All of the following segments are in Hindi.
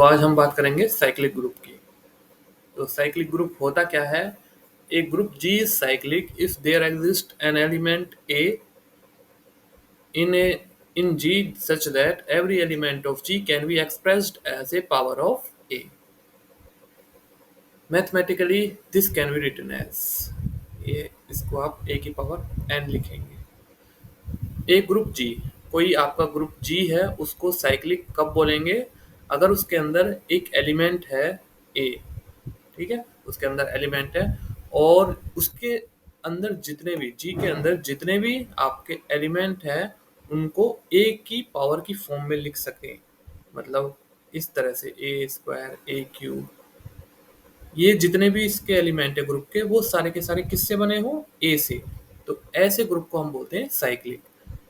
तो आज हम बात करेंगे साइक्लिक ग्रुप की। तो साइक्लिक ग्रुप होता क्या है? एक group G is cyclic if there exists an element A in G such that every element of G can be expressed as a power of A. Mathematically, this can be written as ये इसको आप A की पावर n लिखेंगे। एक ग्रुप जी, कोई आपका ग्रुप जी है, उसको साइक्लिक कब बोलेंगे? अगर उसके अंदर एक एलिमेंट है ए, ठीक है, उसके अंदर एलिमेंट है और उसके अंदर जितने भी जी के अंदर जितने भी आपके एलिमेंट है उनको ए की पावर की फॉर्म में लिख सकें। मतलब इस तरह से ए स्क्वायर ए क्यूब, ये जितने भी इसके एलिमेंट है ग्रुप के, वो सारे के सारे किससे बने हो? ए से। तो ऐसे ग्रुप को हम बोलते हैं साइक्लिक।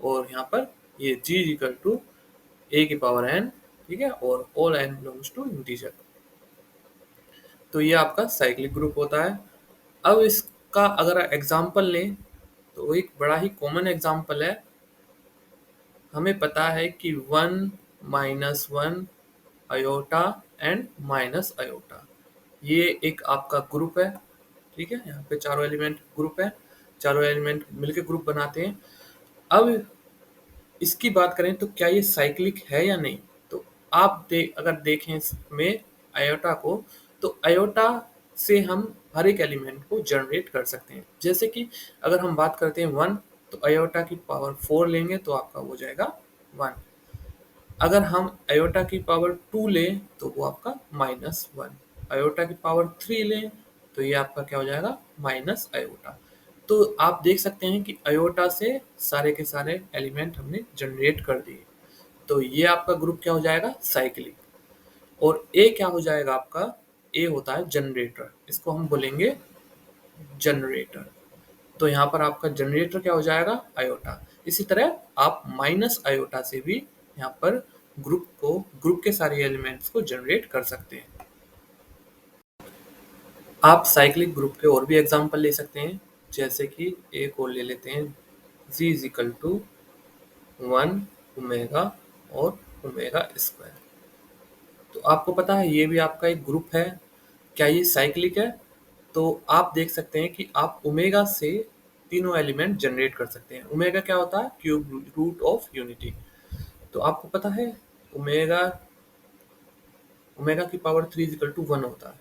और यहाँ पर ये g इक्वल टू ए की पावर n, ठीक है, और all n belongs to integer. तो ये आपका साइक्लिक ग्रुप होता है। अब इसका अगर एग्जाम्पल लें तो एक बड़ा ही कॉमन एग्जाम्पल है। हमें पता है कि 1 minus 1 iota and minus iota, ये एक आपका ग्रुप है, ठीक है। यहाँ पे चारों एलिमेंट ग्रुप है, चारों एलिमेंट मिलकर ग्रुप बनाते हैं। अब इसकी बात करें तो क्या ये साइक्लिक है या नहीं? तो आप अगर देखें इसमें आयोटा को, तो आयोटा से हम हर एक एलिमेंट को जनरेट कर सकते हैं। जैसे कि अगर हम बात करते हैं 1, तो आयोटा की पावर 4 लेंगे तो आपका हो जाएगा 1। अगर हम आयोटा की पावर 2 लें तो वो आपका -1। आयोटा की पावर 3 लें तो ये आपका क्या हो जाएगा? Minus iota. तो आप देख सकते हैं कि आयोटा से सारे के सारे एलिमेंट हमने जनरेट कर दिए। तो ये आपका ग्रुप क्या हो जाएगा? साइक्लिक। और ए क्या हो जाएगा आपका? ए होता है जनरेटर, इसको हम बोलेंगे जनरेटर। तो यहाँ पर आपका जनरेटर क्या हो जाएगा? आयोटा। इसी तरह आप माइनस आयोटा से भी यहाँ पर ग्रुप के सारे एलिमेंट्स को जनरेट कर सकते हैं। आप साइक्लिक ग्रुप के और भी एग्जांपल ले सकते हैं, जैसे कि एक और ले लेते हैं, z is equal to 1 omega और ओमेगा स्क्वायर। तो आपको पता है ये भी आपका एक ग्रुप है। क्या ये साइक्लिक है? तो आप देख सकते हैं कि आप ओमेगा से तीनों एलिमेंट जनरेट कर सकते हैं। ओमेगा क्या होता है? Cube root of unity. तो आपको पता है ओमेगा ओमेगा की पावर 3 इज इक्वल टू 1 होता है।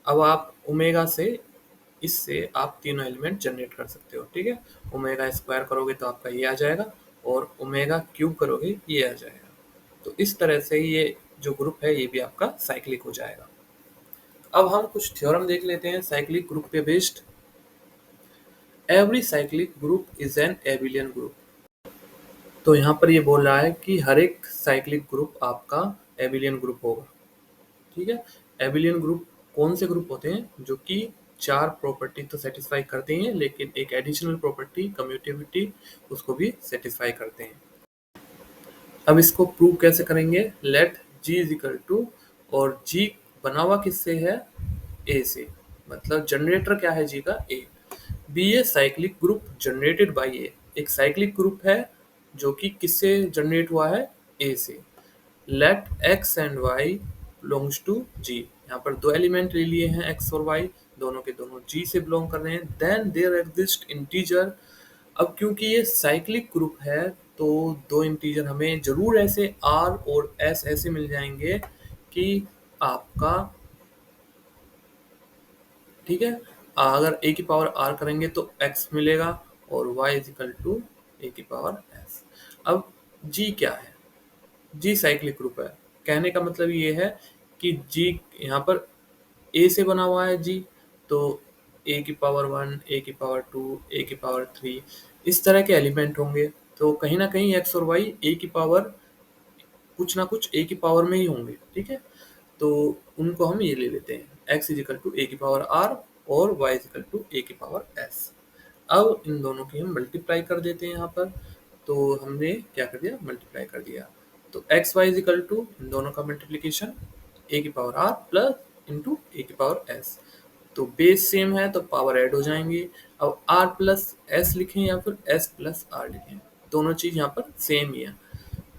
अब आप ओमेगा से इससे आप तीनों एलिमेंट जनरेट कर सकते हो, ठीक है। ओमेगा स्क्वायर करोगे तो आपका ये आ जाएगा और ओमेगा क्यूब करोगे ये आ जाएगा। तो इस तरह से ये जो ग्रुप है ये भी आपका साइक्लिक हो जाएगा। अब हम कुछ थ्योरम देख लेते हैं साइक्लिक ग्रुप पे based. Every cyclic group is an abelian group. तो यहाँ पर ये बोल रहा है कि हर एक साइक्लिक ग्रुप आपका एबिलियन ग्रुप होगा, ठीक है। एबिलियन ग्रुप कौन से ग्रुप होते हैं? जो कि 4 प्रॉपर्टी तो सेटिस्फाई करते हैं, लेकिन एक एडिशनल प्रॉपर्टी कम्यूटेबिलिटी उसको भी सेटिस्फाई करते हैं। अब इसको प्रूव कैसे करेंगे? Let G is equal to, और G बना हुआ किससे है? A से। मतलब जनरेटर क्या है G का? A। Be a cyclic group generated by A। एक साइक्लिक ग्रुप है जो कि किससे जनरेट हुआ है? A से। Let x and y belongs to G। यहाँ पर दो एलिमेंट ले लिए हैं x और y, दोनों के दोनों G से बिलोंग कर रहे हैं। Then there exist integer. अब क्योंकि ये साइक्लिक ग्रुप है तो दो इंटीजर हमें जरूर ऐसे r और s ऐसे मिल जाएंगे कि आपका, ठीक है, अगर a की पावर r करेंगे तो x मिलेगा और y is equal to a की पावर s। अब g क्या है? g साइक्लिक ग्रुप है। कहने का मतलब ये है कि g यहाँ पर a से बना हुआ है g, तो a की पावर 1, a की पावर 2, a की पावर 3 इस तरह के एलिमेंट होंगे। तो कहीं ना कहीं x और y a की पावर कुछ ना कुछ a की पावर में ही होंगे, ठीक है। तो उनको हम ये ले लेते हैं, x is equal to a की पावर r और y is equal to a की पावर s। अब इन दोनों की हम मल्टीप्लाई कर देते हैं यहाँ पर। तो हमने क्या कर दिया? मल्टीप्लाई कर दिया। तो x y is equal to इन दोनों का मल्टीप्लीकेशन a की power r plus into a की पावर s। तो बेस सेम है तो पावर ऐड हो जाएंगी। अब r प्लस s लिखें या फिर s प्लस r लिखें, दोनों चीज यहाँ पर सेम ही है।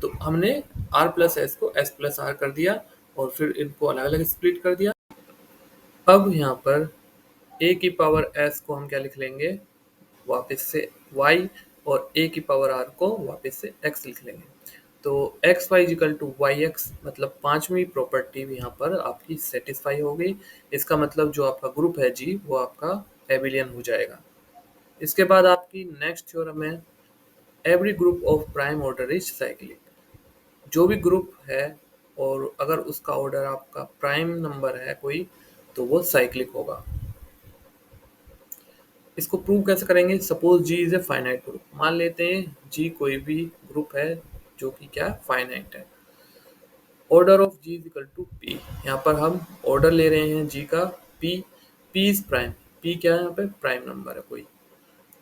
तो हमने r प्लस एस को s प्लस आर कर दिया और फिर इनको अलग अलग स्प्लिट कर दिया। अब यहाँ पर a की पावर s को हम क्या लिख लेंगे, वापस से y, और a की पावर r को वापस से x लिख लेंगे। तो x y is equal to y x, मतलब पांचवी प्रॉपर्टी भी यहाँ पर आपकी सेटिस्फाई हो गई। इसका मतलब जो आपका ग्रुप है जी वो आपका एबिलियन हो जाएगा। इसके बाद आपकी नेक्स्ट थ्योरम है every group of prime order is cyclic. जो भी ग्रुप है और अगर उसका ऑर्डर आपका प्राइम नंबर है कोई, तो वो साइक्लिक होगा। इसको प्रूव कैसे करेंगे, suppose G is a finite group. मान लेते हैं जी कोई भी ग्रुप है जो कि क्या फाइनाइट है। Order of G is equal to P. यहाँ पर हम ऑर्डर ले रहे हैं जी का P. P is prime, P क्या है यहाँ पे प्राइम नंबर है कोई।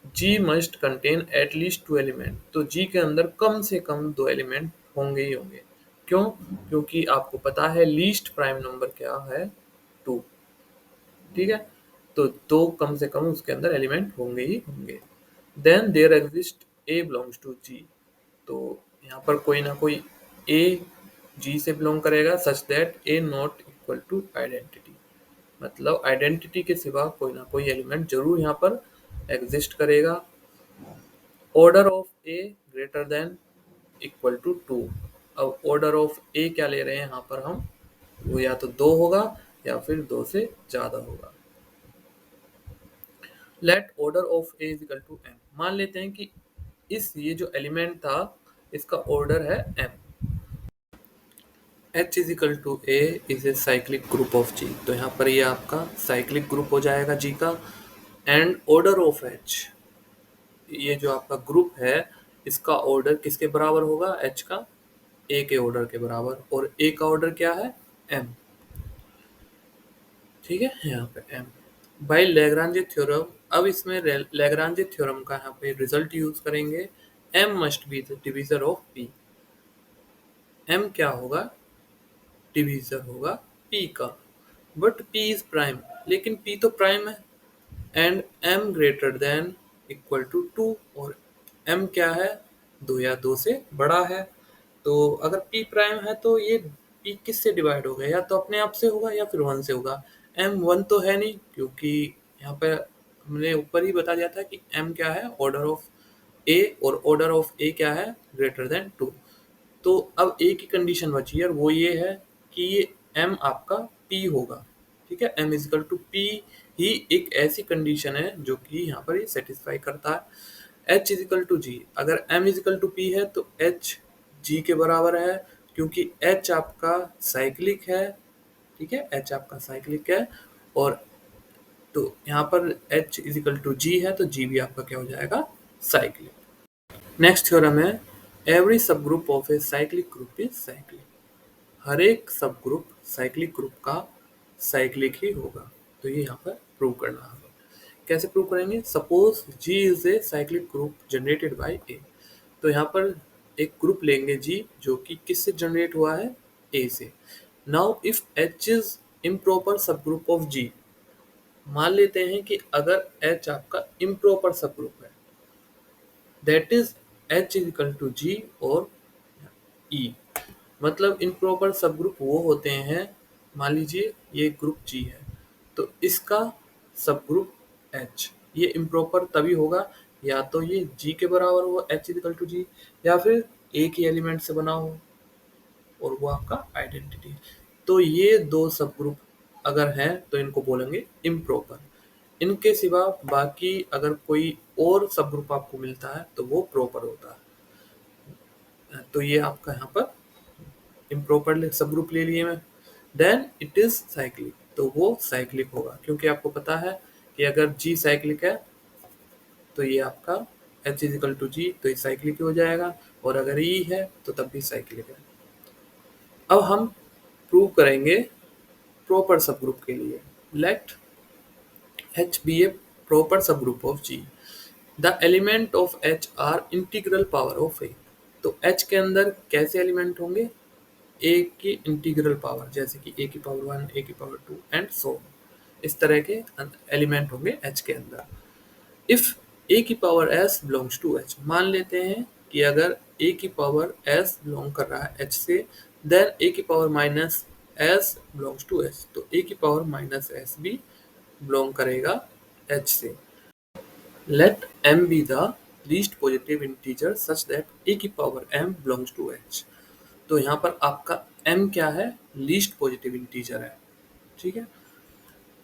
G must contain at least two element, तो जी के अंदर कम से कम दो एलिमेंट होंगे ही होंगे। क्यों, क्योंकि आपको पता है लीस्ट प्राइम नंबर क्या है, टू। ठीक है, तो दो कम से कम उसके अंदर एलिमेंट होंगे ही होंगे। Then there exist a belongs to G, तो यहाँ पर कोई ना कोई ए जी से बिलोंग करेगा such that a not equal to identity, मतलब आइडेंटिटी के सिवा कोई ना कोई एलिमेंट जरूर यहाँ पर एग्जिस्ट करेगा। Order of a greater than equal to two. अब ऑर्डर ऑफ ए क्या ले रहे हैं यहाँ पर हम, वो या तो दो होगा या फिर दो से ज्यादा होगा। Let order of a is equal to m. मान लेते हैं कि इस ये जो एलिमेंट था इसका ऑर्डर है m. H is equal to a is a cyclic group of G, तो यहाँ पर ये आपका साइक्लिक ग्रुप हो जाएगा G का। एंड ऑर्डर ऑफ H, ये जो आपका ग्रुप है इसका ऑर्डर किसके बराबर होगा, H का A के ऑर्डर के बराबर, और A का ऑर्डर क्या है M। ठीक है, यहाँ पे M बाई लैग्रांजे थ्योरम। अब इसमें लैग्रांजे थ्योरम का यहाँ पे रिजल्ट यूज करेंगे। M must be the divisor of P। M क्या होगा, डिवीजर होगा P का। बट P इज प्राइम, लेकिन P तो प्राइम है। And M greater than equal to two, और M क्या है, दो या दो से बड़ा है। तो अगर P प्राइम है तो ये P किससे डिवाइड होगा, या तो अपने आप से होगा या फिर वन से होगा। M वन तो है नहीं, क्योंकि यहाँ पे हमने ऊपर ही बता दिया था कि M क्या है ऑर्डर ऑफ A, और ऑर्डर ऑफ A क्या है ग्रेटर देन टू। तो अब एक ही कंडीशन बची है और वो ये है कि ये m आपका p होगा। ठीक है, m इजिकल टू p ही एक ऐसी कंडीशन है जो कि यहाँ पर ये सेटिस्फाई करता है। h इजिकल टू g, अगर m इजिकल टू p है तो h g के बराबर है, क्योंकि h आपका साइक्लिक है। ठीक है, h आपका साइक्लिक है, और तो यहाँ पर h इजिकल टू g है तो g भी आपका क्या हो जाएगा, साइक्लिक। नेक्स्ट थ्योरम है every subgroup of a cyclic group is cyclic. हर एक सब ग्रुप साइक्लिक ग्रुप का साइक्लिक ही होगा। तो ये यहाँ पर प्रूव करना है। कैसे प्रूव करेंगे, suppose G is a cyclic group generated by A। तो यहाँ पर एक ग्रुप लेंगे G जो कि किससे जनरेट हुआ है, A से। Now if H is improper subgroup of G, मान लेते हैं कि अगर H आपका इम्प्रॉपर सब ग्रुप है, that is H is equal to G और E। मतलब इम्प्रॉपर सब ग्रुप वो होते हैं, मान लीजिए ये ग्रुप G है तो इसका सब ग्रुप H, ये इम्प्रॉपर तभी होगा या तो ये G के बराबर हो H इक्वल टू G, या फिर एक ही एलिमेंट से बना हो और वो आपका आइडेंटिटी। तो ये दो सब ग्रुप अगर हैं तो इनको बोलेंगे इम्प्रॉपर। इनके सिवा बाकी अगर कोई और सब ग्रुप आपको मिलता है तो वो प्रॉपर होता है। तो ये आपका यहाँ पर इम्प्रॉपर सब ग्रुप ले लिए मैं। देन इट इज साइक्लिक, तो वो साइक्लिक होगा, क्योंकि आपको पता है कि अगर G साइक्लिक है तो ये आपका H इजिकल टू G, तो ये साइक्लिक ही हो जाएगा, और अगर E है तो तब भी साइक्लिक है। अब हम प्रूव करेंगे प्रॉपर सब ग्रुप के लिए। Let H be a proper subgroup of G. The element of H are integral power of A. तो H के अंदर कैसे एलिमेंट होंगे, A की इंटीग्रल पावर, जैसे कि A की पावर 1, A की पावर 2 एंड सो, इस तरह के एलिमेंट होंगे H के अंदर। इफ A की power S belongs to H, मान लेते हैं कि अगर ए की पावर एस बिलोंग कर रहा है एच से, देन ए की power minus s belongs to h, तो ए की पावर माइनस एस भी बिलोंग करेगा एच से। Let m be the least positive integer such that a की power m belongs to h। तो यहाँ पर आपका m क्या है, लीस्ट पॉजिटिव इंटीजर है, ठीक है।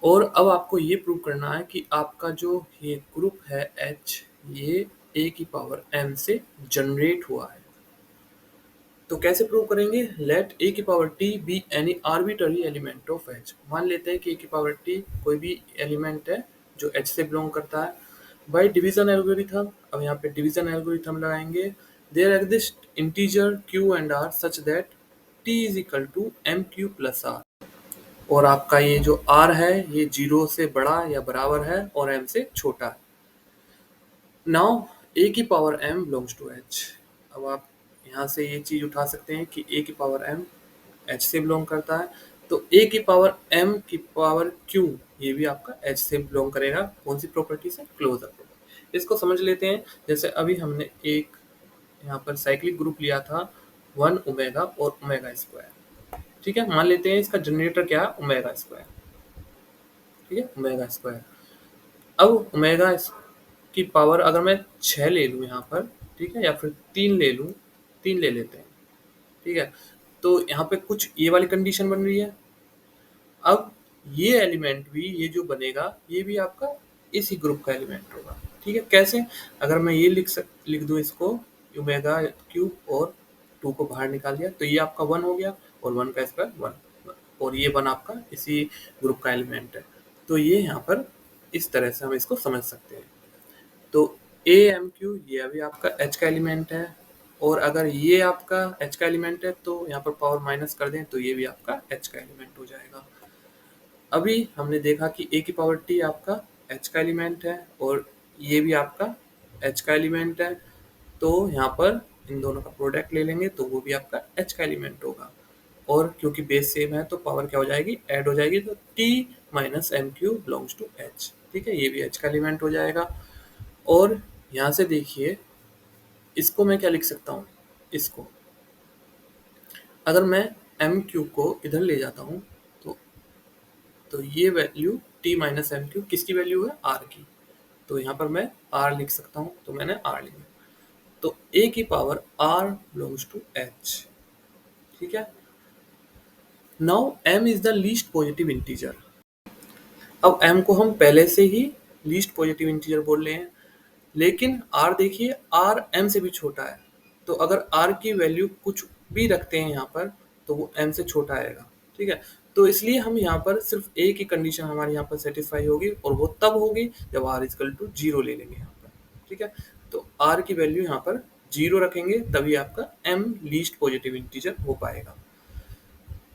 और अब आपको ये प्रूव करना है कि आपका जो ये ग्रुप है h, ये a की पावर m से जनरेट हुआ है। तो कैसे प्रूव करेंगे, लेट a की power t be any arbitrary element of h। मान लेते हैं कि a की पावर t कोई भी एलिमेंट है जो h से बिलोंग करता है। बाय डिवीजन एल्गोरिथम, अब यहाँ पे डिवीजन एल्गोरिथम लगाएंगे। There exist integer q and r such that t is equal to m q plus r। और आपका ये जो r है ये 0 से बड़ा या बराबर है और m से छोटा है। नाउ a की power m belongs to h। अब आप यहाँ से ये चीज उठा सकते हैं कि a की पावर m h से बिलोंग करता है, तो a की पावर m की पावर q ये भी आपका h से बिलोंग करेगा। कौन सी प्रॉपर्टी से, क्लोजर प्रॉपर्टी। इसको समझ लेते हैं। जैसे अभी हमने एक यहाँ पर साइक्लिक ग्रुप लिया था 1 ओमेगा और ओमेगा स्क्वायर, ठीक है। मान लेते हैं इसका जनरेटर क्या है, ओमेगा स्क्वायर, ठीक है, ओमेगा स्क्वायर। अब ओमेगा की पावर अगर मैं 6 ले लूँ यहाँ पर, ठीक है, या फिर 3 ले लूँ, 3 ले लेते हैं, ठीक है। तो यहाँ पे कुछ ये वाली कंडीशन बन रही है। अब ये एलिमेंट भी, ये जो बनेगा ये भी आपका इसी ग्रुप का एलिमेंट होगा, ठीक है। कैसे, अगर मैं ये लिख दूँ इसको, ओमेगा क्यूब और 2 को बाहर निकाल दिया तो ये आपका 1 हो गया, और 1 का स्क्वायर 1, और ये 1 आपका इसी ग्रुप का एलिमेंट है। तो ये यहाँ पर इस तरह से हम इसको समझ सकते हैं। तो ए एम क्यू ये अभी आपका एच का एलिमेंट है, और अगर ये आपका एच का एलिमेंट है तो यहाँ पर पावर माइनस कर दें तो ये भी आपका एच का एलिमेंट हो जाएगा। अभी हमने देखा कि ए की पावर टी आपका एच का एलिमेंट है और ये भी आपका एच का एलिमेंट है, तो यहाँ पर इन दोनों का प्रोडक्ट ले लेंगे तो वो भी आपका एच का एलिमेंट होगा। और क्योंकि बेस सेम है तो पावर क्या हो जाएगी, ऐड हो जाएगी, तो t minus m q belongs to h, ठीक है, ये भी एच का एलिमेंट हो जाएगा। और यहाँ से देखिए इसको मैं क्या लिख सकता हूँ, इसको अगर मैं एम क्यू को इधर ले जाता हूँ तो ये value t minus m q किसकी वैल्यू है, r की। तो यहाँ पर मैं r लिख सकता हूँ, तो मैंने r लिखा। तो a की power r belongs to h, ठीक है। Now m is the least positive integer. अब m को हम पहले से ही लीस्ट पॉजिटिव इंटीजर बोल रहे हैं, लेकिन r देखिए r m से भी छोटा है, तो अगर r की वैल्यू कुछ भी रखते हैं यहाँ पर तो वो m से छोटा आएगा, ठीक है। तो इसलिए हम यहाँ पर सिर्फ a की कंडीशन हमारे यहाँ पर सेटिस्फाई होगी, और वो तब होगी जब r इक्वल टू 0 ले लेंगे यहाँ पर, ठीक है। तो r की वैल्यू यहाँ पर 0 रखेंगे तभी आपका m लीस्ट पॉजिटिव इंटीजर हो पाएगा।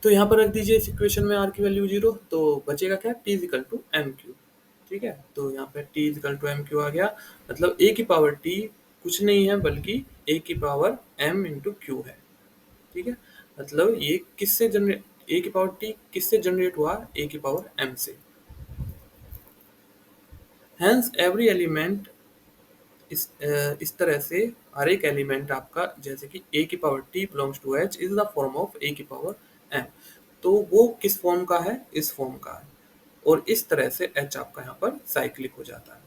तो यहाँ पर रख दीजिए इस इक्वेशन में r की वैल्यू 0, तो बचेगा क्या, t equal to m q, ठीक है। तो यहाँ पे t equal to m q आ गया, मतलब a की पावर t कुछ नहीं है बल्कि a की पावर m इंटू क्यू है, ठीक है। मतलब ये किससे जनरेट, a की पावर t किससे जनरेट हुआ, a की पावर m से। हेंस एवरी एलिमेंट, इस तरह से हर एक एलिमेंट आपका, जैसे कि a की power t belongs to h is the form of a की पावर m, तो वो किस फॉर्म का है, इस फॉर्म का है। और इस तरह से h आपका यहाँ पर साइक्लिक हो जाता है।